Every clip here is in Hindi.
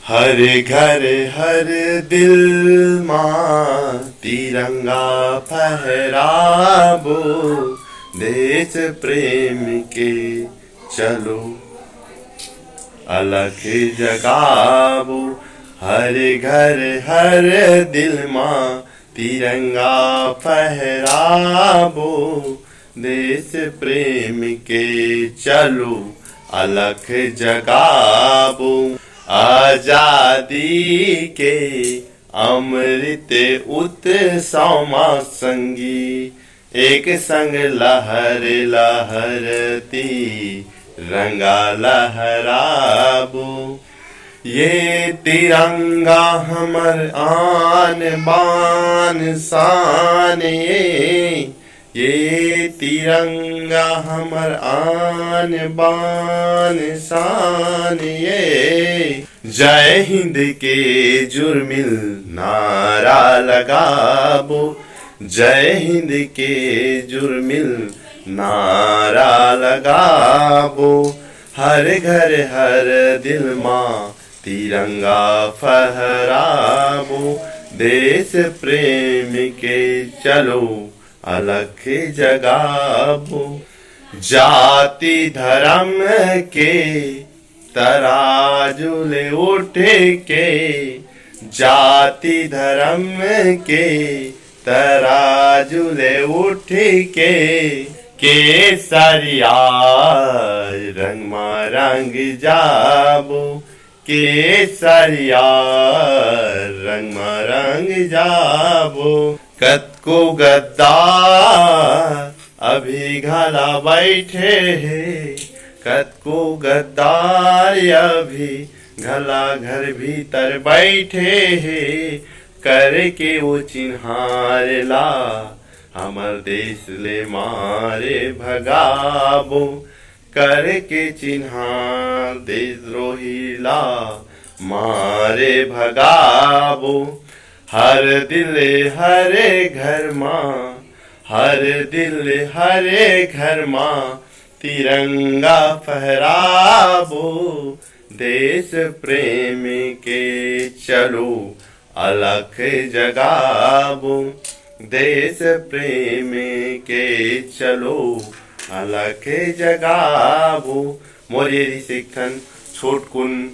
हर घर हर दिल मां तिरंगा फहराबो, देश प्रेम के चलो अलख जगाबो। हर घर हर दिल मां तिरंगा फहराबो, देश प्रेम के चलो अलख जगाबो। आजादी के अमृत उत्सव संगी, एक संग लहर लहरती रंगा लहराबो। ये तिरंगा हमर आन बान शान, ये तिरंगा हमर आन बान शान। ये जय हिंद के जुर्मिल नारा लगाबो, जय हिंद के जुर्मिल नारा लगाबो। हर घर हर दिल मां तिरंगा फहराबो, देश प्रेम के चलो अलख जगाबो। जाति धर्म के तराजू ले उठे के, जाति धर्म के तराजू ले उठे के सरिया रंग रंग जाबो, के सरिया रंग रंग जाबो। कतको गद्दार अभी घला बैठे हैं, कतको गद्दार अभी घला घर भीतर बैठे हैं। करके वो चिन्हार ला हमर देश ले मारे भगाबो, करके चिन्हार देशद्रोही ला मारे भगाबो। हर दिल हरे घर मां, हर दिल हरे घर मां तिरंगा फहराबो, देश प्रेम के चलो अलख जगाबो, देश प्रेम के चलो अलख जगाबो। मोरेरी शिक्षण छोटकुन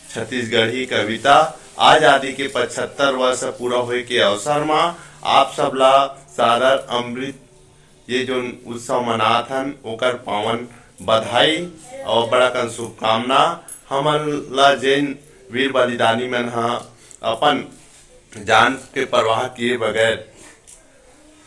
छत्तीसगढ़ी कविता आजादी के 75 वर्ष पूरा हुए के अवसर में आप सबला सादर अमृत ये जो उत्सव मनाथन ओकर पावन बधाई और बड़ा कन शुभकामना। हमला जैन वीर बलिदानी मन अपन जान के परवाह किए बगैर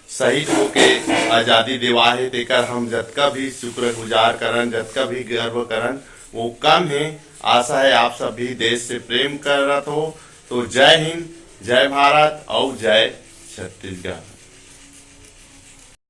शहीद होके आजादी दिवा है, तेकर हम जतका भी शुक्रगुजार करन, जतका भी गर्व करन वो कम है। आशा है आप सभी देश से प्रेम करत हो। तो जय हिंद, जय भारत और जय छत्तीसगढ़।